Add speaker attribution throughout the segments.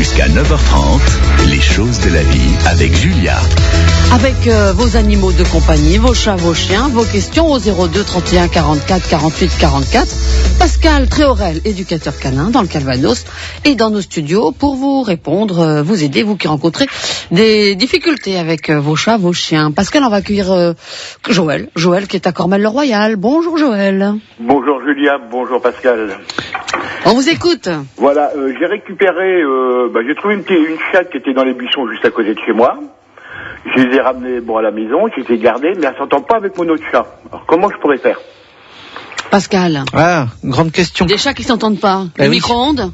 Speaker 1: Jusqu'à 9h30, les choses de la vie avec Julia.
Speaker 2: Avec vos animaux de compagnie, vos chats, vos chiens, vos questions au 02 31 44 48 44. Pascal Tréorel, éducateur canin dans le Calvados, et dans nos studios pour vous répondre, vous aider, vous qui rencontrez des difficultés avec vos chats, vos chiens. Pascal, on va accueillir Joël qui est à Cormel-le-Royal. Bonjour Joël.
Speaker 3: Bonjour Julia, bonjour Pascal.
Speaker 2: On vous écoute.
Speaker 3: Voilà, j'ai récupéré, j'ai trouvé une chatte qui était dans les buissons juste à côté de chez moi. Je les ai ramenés à la maison, je les ai gardés, mais elle s'entend pas avec mon autre chat. Alors comment je pourrais faire?
Speaker 2: Pascal.
Speaker 4: Ah, grande question.
Speaker 2: Des chats qui s'entendent pas.
Speaker 4: Eh
Speaker 2: Le
Speaker 4: oui.
Speaker 2: micro-ondes.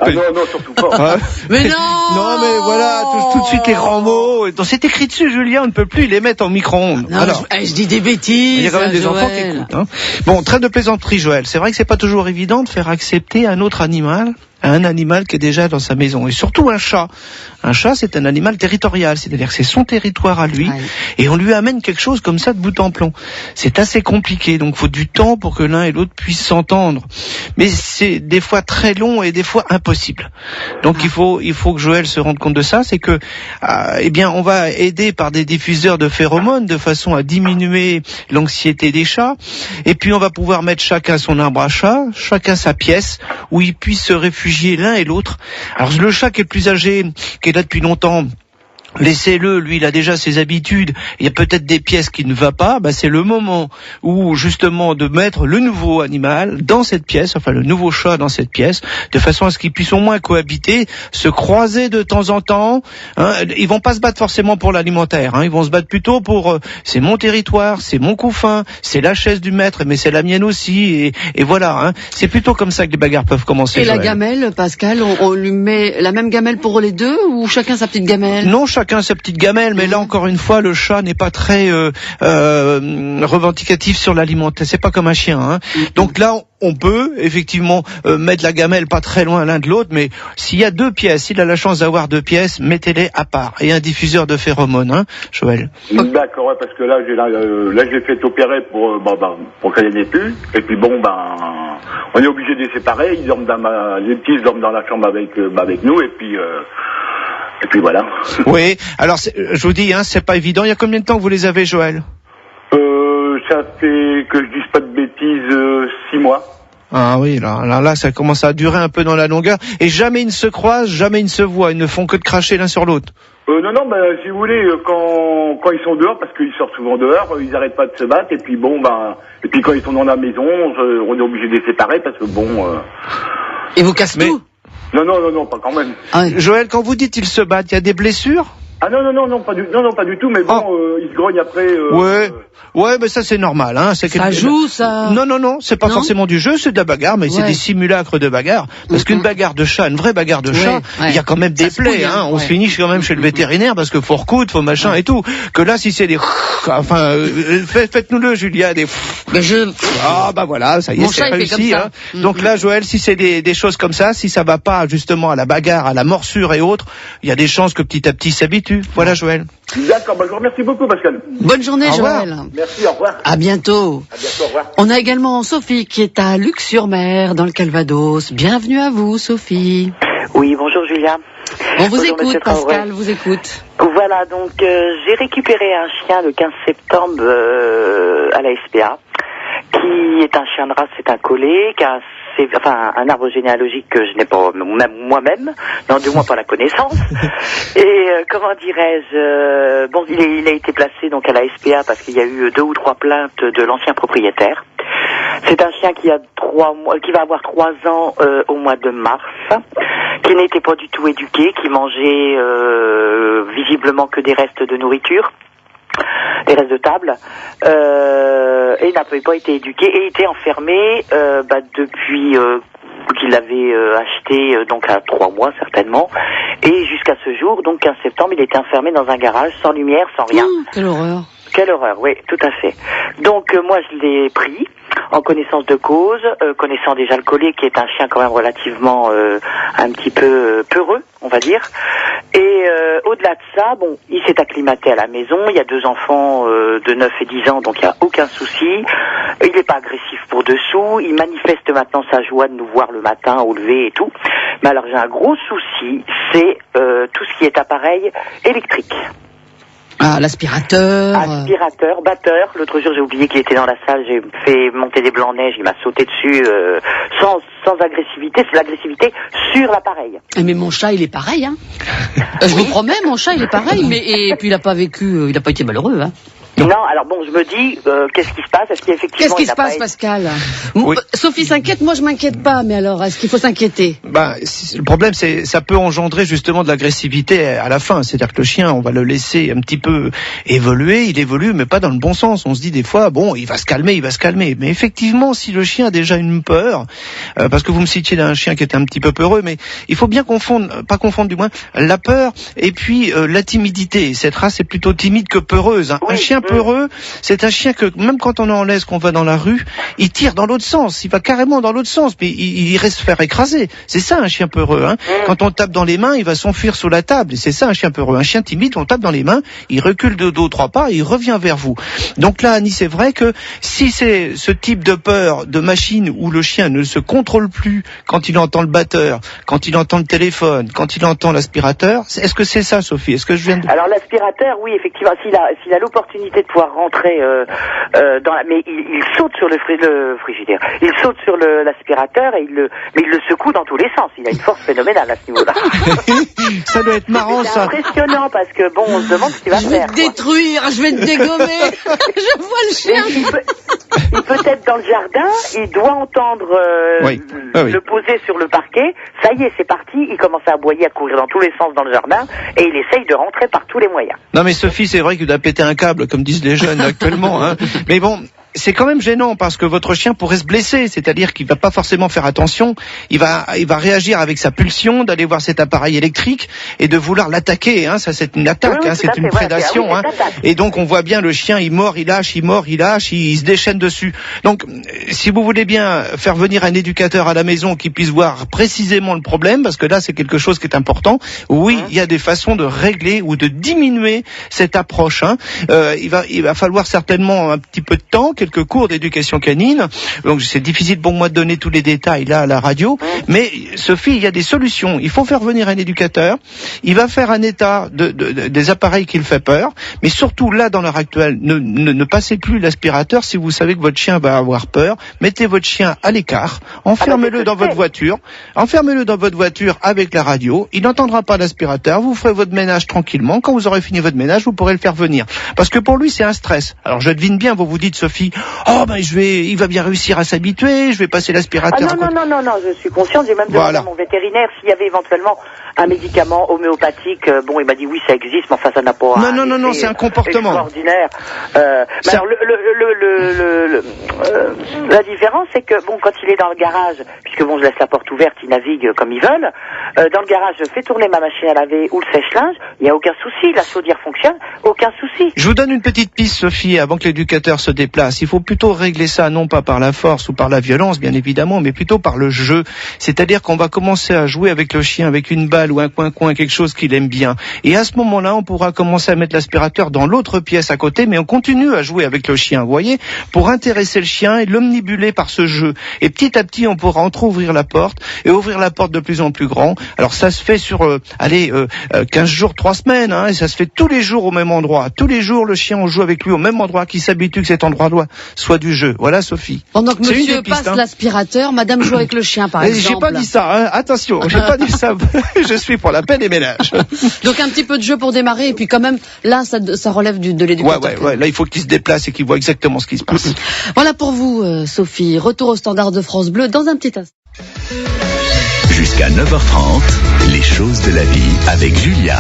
Speaker 3: Ah non, surtout pas.
Speaker 4: Ah.
Speaker 2: Mais non.
Speaker 4: Non, mais voilà, tout de suite les grands mots. Donc, c'est écrit dessus, Julien, on ne peut plus les mettre en micro-ondes.
Speaker 2: Non,
Speaker 4: Alors,
Speaker 2: je dis des bêtises.
Speaker 4: il y a quand même des
Speaker 2: Joël.
Speaker 4: enfants qui écoutent. Hein. Bon, trêve de plaisanterie, Joël. C'est vrai que c'est pas toujours évident de faire accepter un autre animal, un animal qui est déjà dans sa maison. Et surtout un chat. Un chat, c'est un animal territorial. C'est-à-dire que c'est son territoire à lui.
Speaker 2: Ouais.
Speaker 4: Et on lui amène quelque chose comme ça de bout en plomb. C'est assez compliqué. Donc, il faut du temps pour que l'un et l'autre puissent s'entendre. Mais c'est des fois très long et des fois impossible. Donc, il faut que Joël se rende compte de ça. C'est que, on va aider par des diffuseurs de phéromones de façon à diminuer l'anxiété des chats. Et puis, on va pouvoir mettre chacun son arbre à chat, chacun sa pièce, où ils puissent se réfugier l'un et l'autre. Alors, le chat qui est plus âgé, qui est là depuis longtemps, laissez-le, lui il a déjà ses habitudes, il y a peut-être des pièces qui ne va pas, c'est le moment où justement de mettre le nouveau animal dans cette pièce, enfin le nouveau chat dans cette pièce, de façon à ce qu'ils puissent au moins cohabiter, se croiser de temps en temps, hein. Ils vont pas se battre forcément pour l'alimentaire, hein. Ils vont se battre plutôt pour c'est mon territoire, c'est mon couffin, c'est la chaise du maître, mais c'est la mienne aussi, et voilà, hein. C'est plutôt comme ça que les bagarres peuvent commencer.
Speaker 2: Et
Speaker 4: Joël.
Speaker 2: la gamelle, Pascal, on lui met la même gamelle pour les deux ou chacun sa petite gamelle?
Speaker 4: Non, chacun sa petite gamelle, mais là encore une fois, le chat n'est pas très revendicatif sur l'alimentation. C'est pas comme un chien, hein. Donc là, on peut effectivement mettre la gamelle pas très loin l'un de l'autre, mais s'il y a deux pièces, s'il a la chance d'avoir deux pièces, mettez-les à part. Et un diffuseur de phéromones, hein, Joël.
Speaker 3: D'accord, ouais, parce que là, j'ai fait opérer pour qu'elle n'y ait plus. Et puis on est obligé de les séparer. Ils dorment les petits dorment dans la chambre avec nous, et puis voilà.
Speaker 4: Oui, alors je vous dis, hein, c'est pas évident. Il y a combien de temps que vous les avez, Joël?
Speaker 3: Ça fait, que je dise pas de bêtises, 6 mois.
Speaker 4: Ah oui, là, ça commence à durer un peu dans la longueur. Et jamais ils ne se croisent, jamais ils ne se voient. Ils ne font que de cracher l'un sur l'autre.
Speaker 3: Non, si vous voulez, quand ils sont dehors, parce qu'ils sortent souvent dehors, ils arrêtent pas de se battre, et puis et puis quand ils sont dans la maison, on est obligé de les séparer, parce que
Speaker 2: Ils vous cassent tout?
Speaker 3: Non, pas quand même.
Speaker 2: Ah ouais.
Speaker 4: Joël, quand vous dites ils se battent, il y a des blessures?
Speaker 3: Ah non, pas du tout, mais ils se grognent après.
Speaker 4: Ouais, mais ça c'est normal, hein.
Speaker 2: Ça joue, ça.
Speaker 4: Non, c'est pas forcément du jeu, c'est de la bagarre, mais c'est des simulacres de bagarre. Parce qu'une bagarre de chat, une vraie bagarre de chat, il y a quand même des plaies, hein. On se finit quand même chez le vétérinaire parce que faut recoudre, faut machin et tout. Que là, si c'est des, faites-nous-le, Julia, des.
Speaker 2: Mais
Speaker 4: voilà, ça y est,
Speaker 2: Mon
Speaker 4: c'est
Speaker 2: chat, il fait
Speaker 4: réussi,
Speaker 2: comme
Speaker 4: hein.
Speaker 2: ça.
Speaker 4: Donc là, Joël, si c'est des choses comme ça, si ça va pas justement à la bagarre, à la morsure et autres, il y a des chances que petit à petit s'habitue. Voilà, Joël.
Speaker 3: D'accord, je vous remercie beaucoup, Pascal.
Speaker 2: Bonne journée, Joël.
Speaker 3: Merci, au revoir.
Speaker 2: À bientôt.
Speaker 3: À bientôt, au revoir.
Speaker 2: On a également Sophie qui est à Luc-sur-Mer, dans le Calvados. Bienvenue à vous, Sophie.
Speaker 5: Oui, bonjour Julia.
Speaker 2: On vous
Speaker 5: Bonjour,
Speaker 2: écoute,
Speaker 5: monsieur Traoré.
Speaker 2: Pascal, vous écoute.
Speaker 5: Voilà, donc j'ai récupéré un chien le 15 septembre à la SPA, qui est un chien de race, c'est un collet, qui a un arbre généalogique que je n'ai pas même moi-même, non, du moins pas la connaissance. Et comment dirais-je, il a été placé donc à la SPA parce qu'il y a eu 2 ou 3 plaintes de l'ancien propriétaire. C'est un chien qui va avoir 3 ans au mois de mars, qui n'était pas du tout éduqué, qui mangeait visiblement que des restes de nourriture, des restes de table, et n'avait pas été éduqué et était enfermé depuis qu'il l'avait acheté donc à 3 mois certainement, et jusqu'à ce jour, donc 15 septembre, il était enfermé dans un garage sans lumière, sans rien.
Speaker 2: Quelle horreur.
Speaker 5: Quelle horreur, oui, tout à fait. Donc moi je l'ai pris en connaissance de cause, connaissant déjà le collier qui est un chien quand même relativement un petit peu peureux, on va dire. Et au-delà de ça, bon, il s'est acclimaté à la maison, il y a 2 enfants de 9 et 10 ans, donc il n'y a aucun souci. Il n'est pas agressif pour dessous, il manifeste maintenant sa joie de nous voir le matin au lever et tout. Mais alors j'ai un gros souci, c'est tout ce qui est appareil électrique.
Speaker 2: Ah, l'aspirateur.
Speaker 5: Aspirateur, batteur. L'autre jour, j'ai oublié qu'il était dans la salle. J'ai fait monter des blancs neige. Il m'a sauté dessus sans agressivité. C'est l'agressivité sur l'appareil.
Speaker 2: Mais mon chat, il est pareil. Hein. Je vous promets, mon chat, il est pareil. Et puis, il n'a pas vécu, il n'a pas été malheureux. Hein.
Speaker 5: Non, alors bon, je me dis, qu'est-ce qui se passe? Est-ce qu'effectivement...
Speaker 2: Qu'est-ce qui se passe, Pascal? Oui. Sophie s'inquiète, moi je m'inquiète pas, mais alors, est-ce qu'il faut s'inquiéter?
Speaker 4: Le problème, c'est ça peut engendrer justement de l'agressivité à la fin. C'est-à-dire que le chien, on va le laisser un petit peu évoluer, il évolue, mais pas dans le bon sens. On se dit des fois, bon, il va se calmer. Mais effectivement, si le chien a déjà une peur, parce que vous me citiez d'un chien qui était un petit peu peureux, mais il faut bien pas confondre du moins, la peur et puis la timidité. Cette race est plutôt timide que peureuse. Hein. Oui. Un chien peureux, c'est un chien que même quand on est en laisse, qu'on va dans la rue, il tire dans l'autre sens, il va carrément dans l'autre sens, mais il irait se faire écraser. C'est ça un chien peureux. Hein. Quand on tape dans les mains, il va s'enfuir sous la table. Et c'est ça un chien peureux. Un chien timide, on tape dans les mains, il recule de 2 ou 3 pas et il revient vers vous. Donc là, Annie, c'est vrai que si c'est ce type de peur de machine où le chien ne se contrôle plus quand il entend le batteur, quand il entend le téléphone, quand il entend l'aspirateur, est-ce que c'est ça, Sophie? Est-ce que je viens de...
Speaker 5: Alors l'aspirateur, oui, effectivement, s'il a l'opportunité de pouvoir rentrer mais il saute sur le frigidaire. Il saute sur l'aspirateur et mais il le secoue dans tous les sens. Il a une force phénoménale à ce niveau-là.
Speaker 4: Ça doit être marrant, ça.
Speaker 5: C'est impressionnant parce que bon, on se demande ce qu'il va faire.
Speaker 2: Je vais te détruire, je vais te dégommer. Je vois le chien.
Speaker 5: Il peut être dans le jardin, il doit entendre le poser sur le parquet. Ça y est, c'est parti. Il commence à aboyer, à courir dans tous les sens dans le jardin et il essaye de rentrer par tous les moyens.
Speaker 4: Non mais Sophie, c'est vrai qu'il doit péter un câble, comme disent les jeunes actuellement. Hein. Mais bon, c'est quand même gênant parce que votre chien pourrait se blesser, c'est-à-dire qu'il va pas forcément faire attention, il va réagir avec sa pulsion d'aller voir cet appareil électrique et de vouloir l'attaquer, hein. Ça c'est une attaque, oui, hein, c'est une prédation, hein. Et donc on voit bien le chien, il mord, il lâche, il se déchaîne dessus. Donc si vous voulez bien faire venir un éducateur à la maison qui puisse voir précisément le problème, parce que là c'est quelque chose qui est important, oui, il y a des façons de régler ou de diminuer cette approche, hein. Il va falloir certainement un petit peu de temps, quelques cours d'éducation canine. Donc c'est difficile pour moi de donner tous les détails là à la radio, mais Sophie, il y a des solutions. Il faut faire venir un éducateur. Il va faire un état des appareils qui le fait peur, mais surtout là dans l'heure actuelle, ne passez plus l'aspirateur si vous savez que votre chien va avoir peur. Mettez votre chien à l'écart, enfermez-le dans votre voiture, avec la radio. Il n'entendra pas l'aspirateur. Vous ferez votre ménage tranquillement. Quand vous aurez fini votre ménage, vous pourrez le faire venir. Parce que pour lui, c'est un stress. Alors je devine bien, vous dites Sophie, il va bien réussir à s'habituer, je vais passer l'aspirateur.
Speaker 5: Non, je suis consciente, j'ai même demandé à mon vétérinaire s'il y avait éventuellement un médicament homéopathique. Bon, il m'a dit oui, ça existe, mais enfin ça n'a pas
Speaker 4: non, c'est un comportement
Speaker 5: extraordinaire. Alors la différence, c'est que bon, quand il est dans le garage, puisque bon, je laisse la porte ouverte, ils naviguent comme ils veulent. Dans le garage, je fais tourner ma machine à laver ou le sèche-linge, il n'y a aucun souci, la chaudière fonctionne, aucun souci.
Speaker 4: Je vous donne une petite piste, Sophie, avant que l'éducateur se déplace. Il faut plutôt régler ça, non pas par la force ou par la violence, bien évidemment, mais plutôt par le jeu. C'est-à-dire qu'on va commencer à jouer avec le chien, avec une balle ou un coin-coin, quelque chose qu'il aime bien. Et à ce moment-là, on pourra commencer à mettre l'aspirateur dans l'autre pièce à côté, mais on continue à jouer avec le chien, vous voyez, pour intéresser le chien et l'omnibuler par ce jeu. Et petit à petit, on pourra entrouvrir la porte et ouvrir la porte de plus en plus grand. Alors ça se fait sur 15 jours, 3 semaines, hein, et ça se fait tous les jours au même endroit. Tous les jours, le chien, on joue avec lui au même endroit, qu'il s'habitue que cet endroit soit du jeu. Voilà, Sophie.
Speaker 2: Pendant que monsieur passe l'aspirateur, madame joue avec le chien, par exemple.
Speaker 4: J'ai pas dit ça, hein. Attention, j'ai pas dit ça. Je suis pour la paix des ménages.
Speaker 2: Donc un petit peu de jeu pour démarrer, et puis quand même, là, ça relève de l'éducateur.
Speaker 4: Ouais, là, il faut qu'il se déplace et qu'il voit exactement ce qui se passe.
Speaker 2: Voilà pour vous, Sophie. Retour au standard de France Bleu dans un petit instant.
Speaker 1: Jusqu'à 9h30, les choses de la vie avec Julia.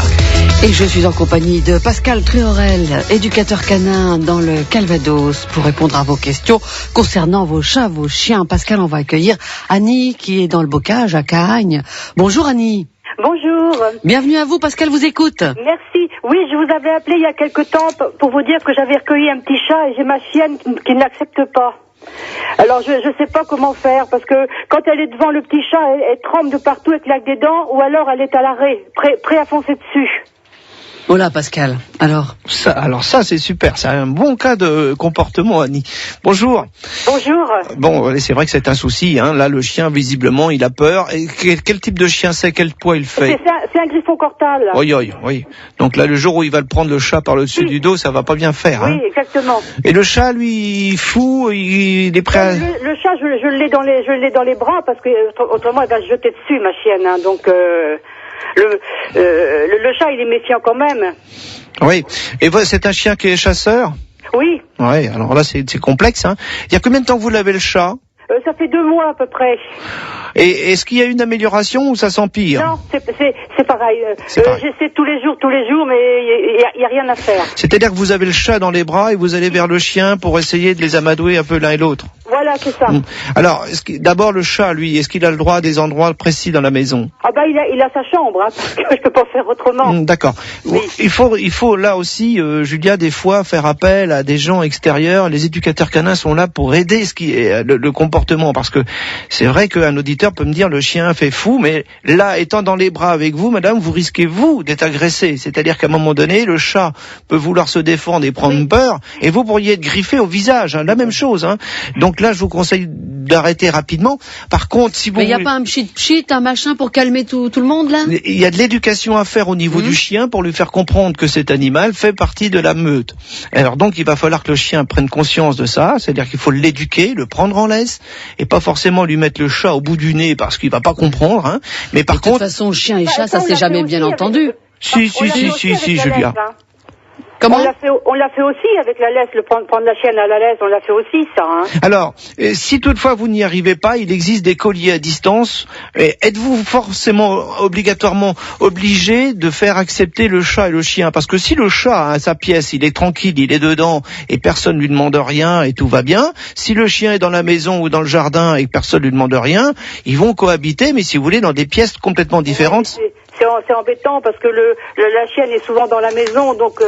Speaker 2: Et je suis en compagnie de Pascal Tréorel, éducateur canin dans le Calvados, pour répondre à vos questions concernant vos chats, vos chiens. Pascal, on va accueillir Annie qui est dans le bocage à Cahagnes. Bonjour Annie.
Speaker 6: Bonjour.
Speaker 2: Bienvenue à vous, Pascal vous écoute.
Speaker 6: Merci. Oui, je vous avais appelé il y a quelque temps pour vous dire que j'avais recueilli un petit chat et j'ai ma chienne qui ne l'accepte pas. Alors je sais pas comment faire, parce que quand elle est devant le petit chat, elle tremble de partout, elle claque des dents, ou alors elle est à l'arrêt, prêt à foncer dessus.
Speaker 2: Voilà, Pascal. Alors
Speaker 4: ça, c'est super. C'est un bon cas de comportement, Annie. Bonjour.
Speaker 6: Bonjour.
Speaker 4: Bon, c'est vrai que c'est un souci. Hein. Là, le chien, visiblement, il a peur. Et quel type de chien c'est? Quel poids il fait?
Speaker 6: C'est un griffon cortal.
Speaker 4: Oui. Donc là, le jour où il va le prendre le chat par le dessus du dos, ça va pas bien faire.
Speaker 6: Oui,
Speaker 4: hein.
Speaker 6: exactement.
Speaker 4: Et le chat, lui, il fou, il est prêt à...
Speaker 6: Le chat, je l'ai dans les bras, parce que autrement, elle va se jeter dessus, ma chienne. Hein. Donc... Le chat, il est méfiant quand même.
Speaker 4: Oui. Et c'est un chien qui est chasseur?
Speaker 6: Oui.
Speaker 4: Oui, alors là, c'est complexe. Hein. Il y a combien de temps que vous l'avez, le chat?
Speaker 6: Ça fait 2 mois à peu près.
Speaker 4: Et est-ce qu'il y a une amélioration ou ça s'empire?
Speaker 6: Non, c'est pareil. J'essaie tous les jours, mais il y a rien à faire.
Speaker 4: C'est-à-dire que vous avez le chat dans les bras et vous allez vers le chien pour essayer de les amadouer un peu l'un et l'autre.
Speaker 6: Voilà, c'est ça.
Speaker 4: Alors, d'abord le chat, lui, est-ce qu'il a le droit à des endroits précis dans la maison?
Speaker 6: Ah bah il a sa chambre, hein, parce que je peux pas faire autrement.
Speaker 4: D'accord. Oui. Il faut là aussi, Julia, des fois faire appel à des gens extérieurs. Les éducateurs canins sont là pour aider ce qui est le comportement, parce que c'est vrai qu'un auditeur peut me dire le chien fait fou, mais là, étant dans les bras avec vous, madame, vous risquez vous d'être agressé. C'est-à-dire qu'à un moment donné, le chat peut vouloir se défendre et prendre peur, et vous pourriez être griffé au visage. Hein, la même chose. Hein. Donc là, je vous conseille d'arrêter rapidement. Par contre, si vous...
Speaker 2: Mais il n'y a pas un pchit, un machin pour calmer tout le monde, là?
Speaker 4: Il y a de l'éducation à faire au niveau du chien pour lui faire comprendre que cet animal fait partie de la meute. Alors donc, il va falloir que le chien prenne conscience de ça, c'est-à-dire qu'il faut l'éduquer, le prendre en laisse, et pas forcément lui mettre le chat au bout du nez parce qu'il va pas comprendre. Hein. Mais par contre...
Speaker 2: De toute façon, chien et chat, ça s'est jamais bien entendu.
Speaker 4: Si, Julia.
Speaker 2: Comment?
Speaker 6: On l'a fait aussi avec la laisse, prendre la chienne à la laisse, on l'a fait aussi, ça. Hein.
Speaker 4: Alors, si toutefois vous n'y arrivez pas, il existe des colliers à distance. Êtes-vous forcément obligatoirement obligé de faire accepter le chat et le chien? Parce que si le chat a sa pièce, il est tranquille, il est dedans et personne lui demande rien et tout va bien. Si le chien est dans la maison ou dans le jardin et personne lui demande rien, ils vont cohabiter, mais si vous voulez, dans des pièces complètement différentes.
Speaker 6: C'est embêtant parce que la chienne est souvent dans la maison, donc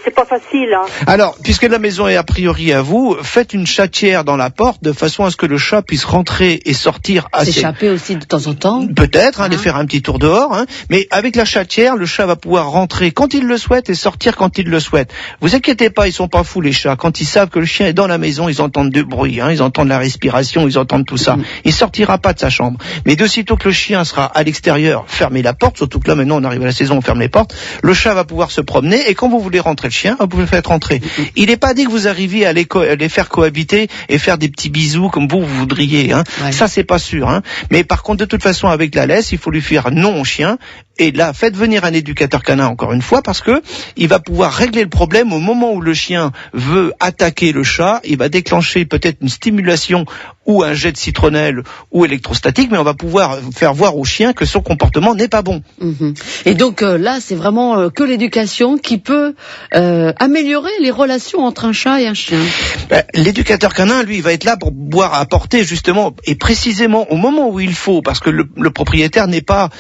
Speaker 6: c'est pas facile. Hein.
Speaker 4: Alors, puisque la maison est a priori à vous, faites une chatière dans la porte de façon à ce que le chat puisse rentrer et sortir assez...
Speaker 2: S'échapper aussi de temps en temps.
Speaker 4: Peut-être, aller faire un petit tour dehors, hein. Mais avec la chatière, le chat va pouvoir rentrer quand il le souhaite et sortir quand il le souhaite. Vous inquiétez pas, ils sont pas fous les chats. Quand ils savent que le chien est dans la maison, ils entendent du bruit, hein. Ils entendent la respiration, ils entendent tout ça. Il sortira pas de sa chambre. Mais de sitôt que le chien sera à l'extérieur, fermez la porte, surtout que là maintenant on arrive à la saison, on ferme les portes, le chat va pouvoir se promener et quand vous voulez rentrer le chien, vous pouvez le faire rentrer. Il n'est pas dit que vous arriviez à les faire cohabiter et faire des petits bisous comme vous voudriez. Hein. Ouais. Ça c'est pas sûr. Hein. Mais par contre de toute façon avec la laisse, il faut lui faire non au chien. Et là, faites venir un éducateur canin encore une fois parce que il va pouvoir régler le problème au moment où le chien veut attaquer le chat. Il va déclencher peut-être une stimulation ou un jet de citronnelle ou électrostatique, mais on va pouvoir faire voir au chien que son comportement n'est pas bon.
Speaker 2: Et donc là, c'est vraiment que l'éducation qui peut améliorer les relations entre un chat et un chien.
Speaker 4: L'éducateur canin, lui, il va être là pour pouvoir apporter justement et précisément au moment où il faut, parce que le propriétaire n'est pas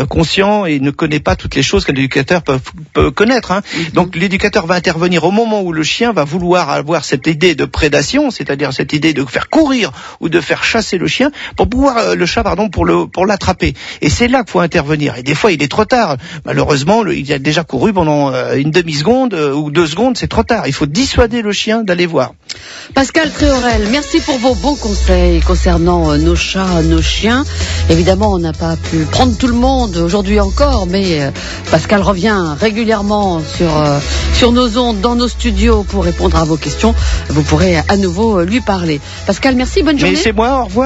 Speaker 4: conscient et ne connaît pas toutes les choses qu'un éducateur peut connaître. Hein. Donc l'éducateur va intervenir au moment où le chien va vouloir avoir cette idée de prédation, c'est-à-dire cette idée de faire courir ou de faire chasser le chien pour pouvoir le chat pour l'attraper. Et c'est là qu'il faut intervenir. Et des fois il est trop tard. Malheureusement, il a déjà couru pendant une demi-seconde ou 2 secondes, c'est trop tard. Il faut dissuader le chien d'aller voir.
Speaker 2: Pascal Tréorel, merci pour vos bons conseils concernant nos chats, nos chiens. Évidemment, on n'a pas pu prendre tout le monde aujourd'hui encore, mais Pascal revient régulièrement sur nos ondes, dans nos studios pour répondre à vos questions. Vous pourrez à nouveau lui parler. Pascal, merci, bonne journée.
Speaker 4: Mais c'est moi, au revoir.